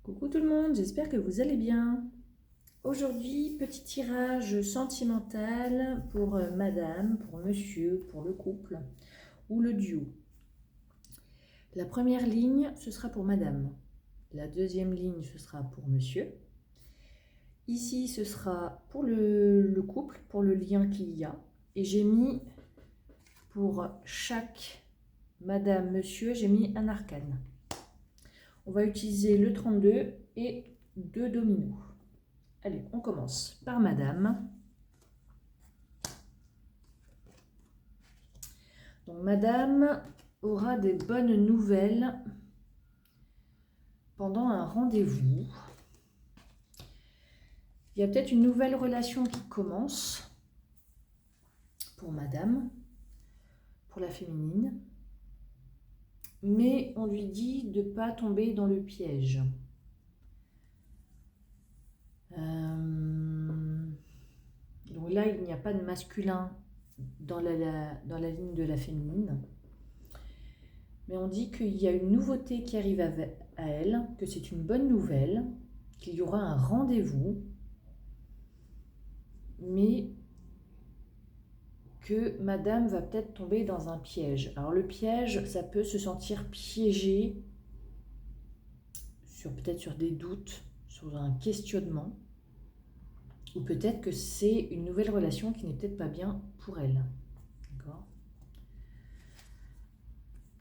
Coucou tout le monde, j'espère que vous allez bien. Aujourd'hui, petit tirage sentimental pour madame, pour monsieur, pour le couple ou le duo. La première ligne, ce sera pour madame. La deuxième ligne, ce sera pour monsieur. Ici, ce sera pour le couple, pour le lien qu'il y a. Et j'ai mis pour chaque madame, monsieur, j'ai mis un arcane. On va utiliser le 32 et 2 dominos. Allez, on commence par madame. Donc madame aura des bonnes nouvelles pendant un rendez-vous. Il y a peut-être une nouvelle relation qui commence pour madame, pour la féminine. Mais on lui dit de ne pas tomber dans le piège. Donc là, il n'y a pas de masculin dans la ligne de la féminine. Mais on dit qu'il y a une nouveauté qui arrive à elle, que c'est une bonne nouvelle, qu'il y aura un rendez-vous, mais que madame va peut-être tomber dans un piège. Alors le piège, ça peut se sentir piégé peut-être sur des doutes, sur un questionnement, ou peut-être que c'est une nouvelle relation qui n'est peut-être pas bien pour elle. D'accord ?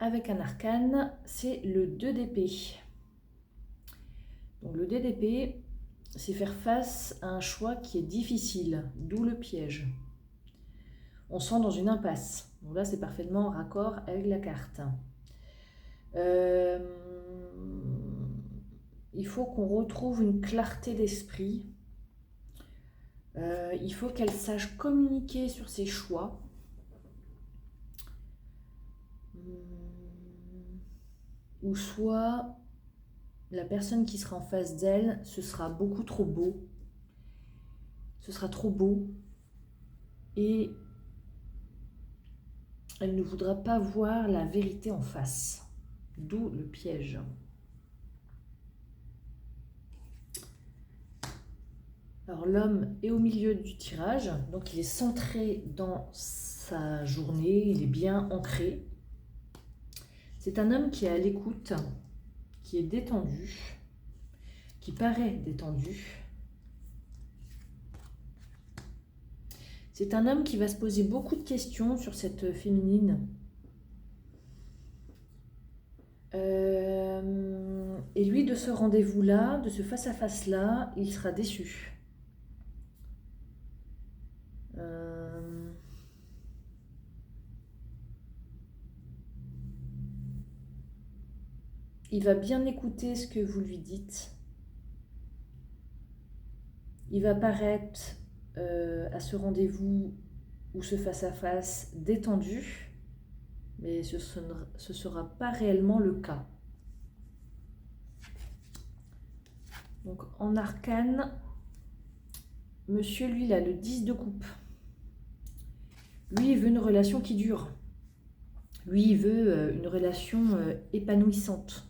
Avec un arcane, c'est le 2 d'épée. Donc le 2 d'épée, c'est faire face à un choix qui est difficile, d'où le piège. On sent dans une impasse. Donc là, c'est parfaitement en raccord avec la carte. Il faut qu'on retrouve une clarté d'esprit. Il faut qu'elle sache communiquer sur ses choix. Ou soit la personne qui sera en face d'elle, ce sera beaucoup trop beau. Ce sera trop beau. Et elle ne voudra pas voir la vérité en face. D'où le piège. Alors l'homme est au milieu du tirage, donc il est centré dans sa journée, il est bien ancré. C'est un homme qui est à l'écoute, qui est détendu, qui paraît détendu. C'est un homme qui va se poser beaucoup de questions sur cette féminine. Et lui, de ce rendez-vous-là, de ce face-à-face-là, il sera déçu. Il va bien écouter ce que vous lui dites. Il va paraître à ce rendez-vous ou ce face-à-face détendu, mais ce ne sera pas réellement le cas. Donc en arcane, monsieur, lui, il a le 10 de coupe. Lui, il veut une relation qui dure. Lui, il veut une relation épanouissante.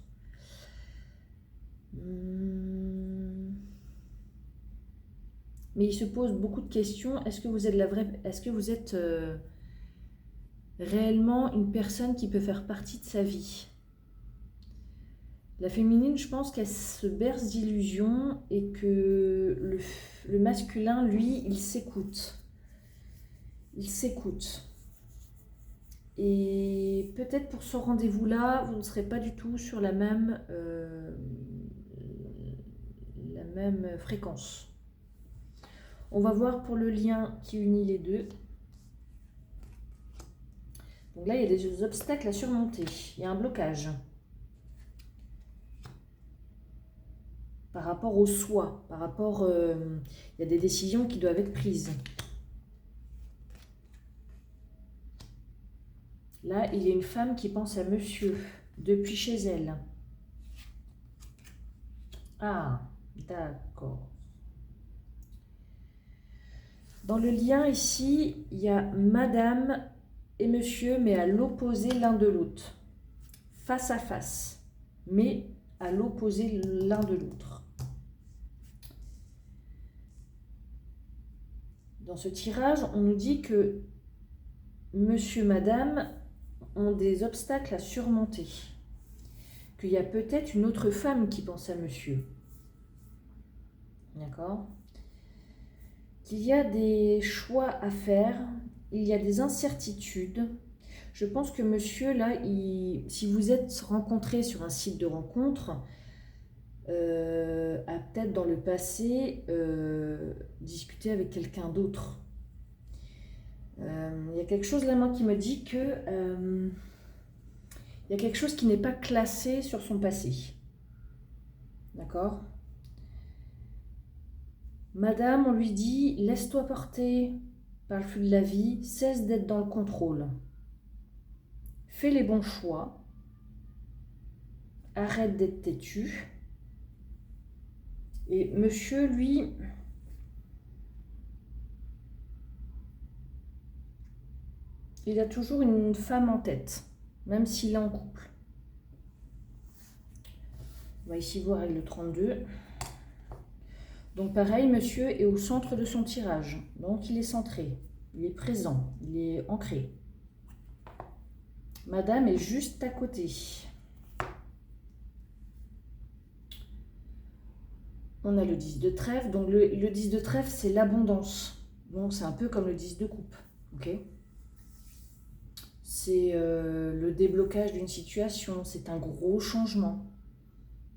Mais il se pose beaucoup de questions. Est-ce que vous êtes réellement une personne qui peut faire partie de sa vie? La féminine, je pense qu'elle se berce d'illusions et que le masculin, lui, il s'écoute. Il s'écoute. Et peut-être pour ce rendez-vous-là, vous ne serez pas du tout sur la même fréquence. On va voir pour le lien qui unit les deux. Donc là, il y a des obstacles à surmonter. Il y a un blocage. Par rapport au soi, il y a des décisions qui doivent être prises. Là, il y a une femme qui pense à monsieur depuis chez elle. Ah, d'accord. Dans le lien ici, il y a madame et monsieur, mais à l'opposé l'un de l'autre. Face à face, mais à l'opposé l'un de l'autre. Dans ce tirage, on nous dit que monsieur, madame ont des obstacles à surmonter. Qu'il y a peut-être une autre femme qui pense à monsieur. D'accord ? Qu'il y a des choix à faire, il y a des incertitudes. Je pense que monsieur, là, si vous êtes rencontrés sur un site de rencontre, a peut-être dans le passé discuté avec quelqu'un d'autre. Il y a quelque chose là, moi, qui me dit que il y a quelque chose qui n'est pas classé sur son passé. D'accord ? Madame, on lui dit, laisse-toi porter par le flux de la vie, cesse d'être dans le contrôle. Fais les bons choix, arrête d'être têtu. Et monsieur, lui, il a toujours une femme en tête, même s'il est en couple. On va ici voir avec le 32. Donc pareil, monsieur est au centre de son tirage. Donc il est centré, il est présent, il est ancré. Madame est juste à côté. On a le 10 de trèfle. Donc le 10 de trèfle, c'est l'abondance. Donc c'est un peu comme le 10 de coupe. Ok ? C'est le déblocage d'une situation. C'est un gros changement.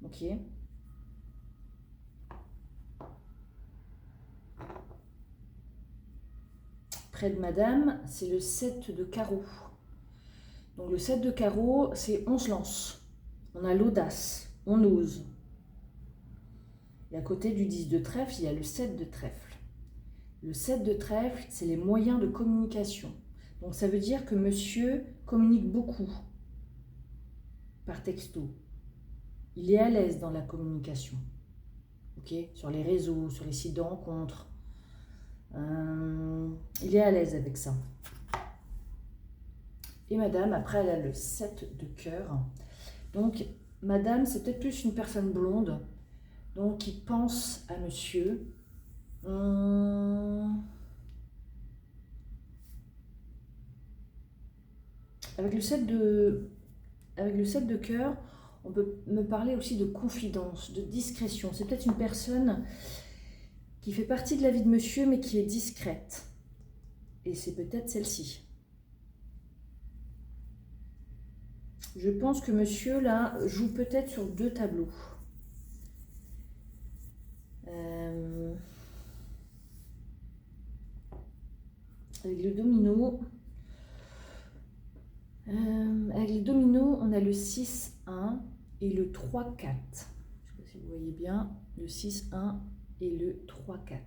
Ok ? Près de madame, c'est le 7 de carreau. Donc le 7 de carreau, c'est on se lance. On a l'audace, on ose. Et à côté du 10 de trèfle, il y a le 7 de trèfle. Le 7 de trèfle, c'est les moyens de communication. Donc ça veut dire que monsieur communique beaucoup par texto. Il est à l'aise dans la communication. Ok ? Sur les réseaux, sur les sites de rencontres. Il est à l'aise avec ça. Et madame, après, elle a le 7 de cœur. Donc, madame, c'est peut-être plus une personne blonde. Donc, qui pense à monsieur. Avec le 7 de cœur, on peut me parler aussi de confidence, de discrétion. C'est peut-être une personne qui fait partie de la vie de monsieur, mais qui est discrète. Et c'est peut-être celle-ci. Je pense que monsieur, là, joue peut-être sur 2 tableaux. Avec le domino. Avec les dominos, on a le 6-1 et le 3-4. Je ne sais pas si vous voyez bien. Le 6-1 et le 3-4.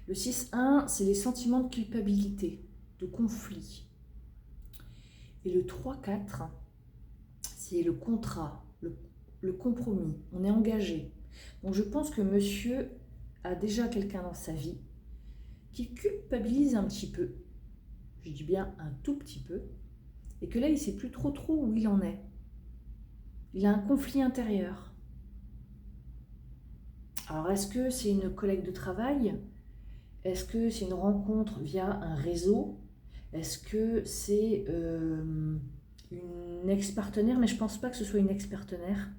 Le 6-1, c'est les sentiments de culpabilité, de conflit. Et le 3-4, c'est le contrat, le compromis. On est engagé. Donc je pense que monsieur a déjà quelqu'un dans sa vie qui culpabilise un petit peu. Je dis bien un tout petit peu. Et que là, il ne sait plus trop où il en est. Il a un conflit intérieur. Alors, est-ce que c'est une collègue de travail? Est-ce que c'est une rencontre via un réseau? Est-ce que c'est une ex-partenaire? Mais je ne pense pas que ce soit une ex-partenaire.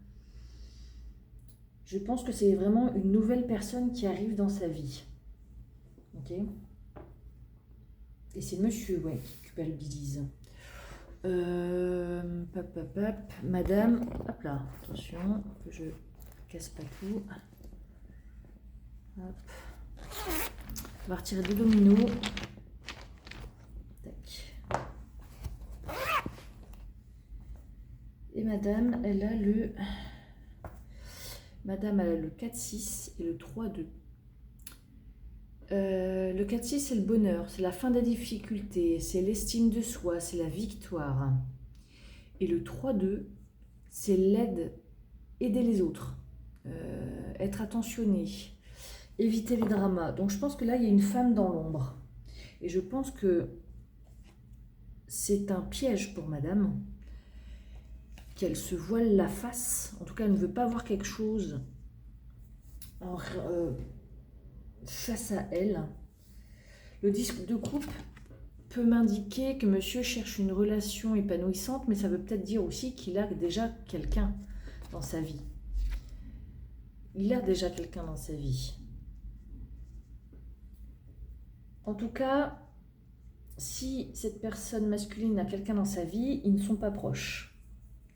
Je pense que c'est vraiment une nouvelle personne qui arrive dans sa vie. Ok? Et c'est monsieur, ouais, qui culpabilise. Madame, hop là, attention, que je casse pas tout. Hop. On va retirer 2 dominos. Tac. Et madame, elle a le... Madame, elle a le 4-6 et le 3-2. Le 4-6, c'est le bonheur, c'est la fin des difficultés, c'est l'estime de soi, c'est la victoire. Et le 3-2, c'est l'aide, aider les autres, être attentionné, éviter les dramas. Donc je pense que là, il y a une femme dans l'ombre. Et je pense que c'est un piège pour madame. qu'elle se voile la face. En tout cas, elle ne veut pas voir quelque chose face à elle. Le disque de coupe peut m'indiquer que monsieur cherche une relation épanouissante, mais ça veut peut-être dire aussi qu'il a déjà quelqu'un dans sa vie. Il a déjà quelqu'un dans sa vie. En tout cas, si cette personne masculine a quelqu'un dans sa vie, ils ne sont pas proches.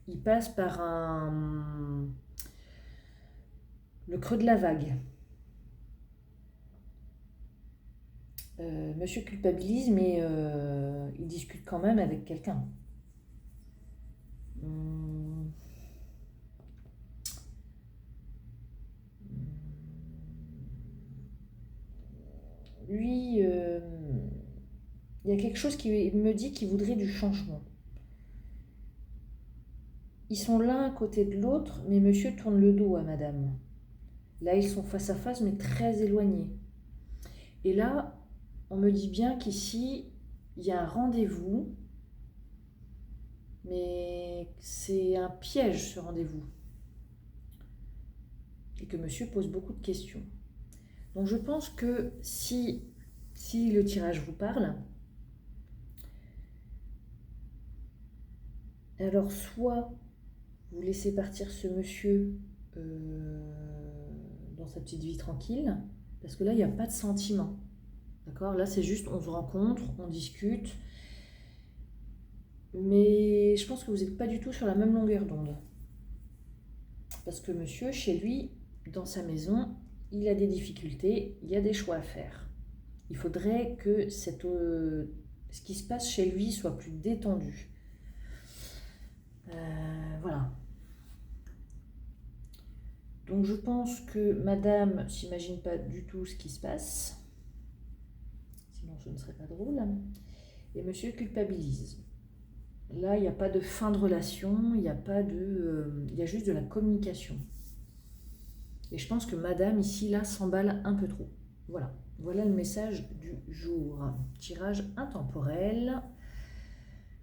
Ils passent par le creux de la vague. Monsieur culpabilise, mais il discute quand même avec quelqu'un. Lui, il y a quelque chose qui me dit qu'il voudrait du changement. Ils sont l'un à côté de l'autre, mais monsieur tourne le dos à madame. Là, ils sont face à face, mais très éloignés. Et là, on me dit bien qu'ici, il y a un rendez-vous, mais c'est un piège, ce rendez-vous. Et que monsieur pose beaucoup de questions. Donc je pense que si le tirage vous parle, alors soit vous laissez partir ce monsieur dans sa petite vie tranquille, parce que là, il n'y a pas de sentiment. D'accord ? Là, c'est juste, on se rencontre, on discute, mais je pense que vous n'êtes pas du tout sur la même longueur d'onde. Parce que monsieur, chez lui, dans sa maison, il a des difficultés, il y a des choix à faire. Il faudrait que ce qui se passe chez lui soit plus détendu. Voilà. Donc je pense que madame s'imagine pas du tout ce qui se passe. Sinon ce ne serait pas drôle. Et monsieur culpabilise. Là, il n'y a pas de fin de relation, il n'y a pas de... il y a juste de la communication. Et je pense que madame, ici, là, s'emballe un peu trop. Voilà. Voilà le message du jour. Tirage intemporel.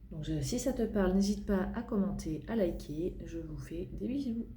Donc, si ça te parle, n'hésite pas à commenter, à liker. Je vous fais des bisous.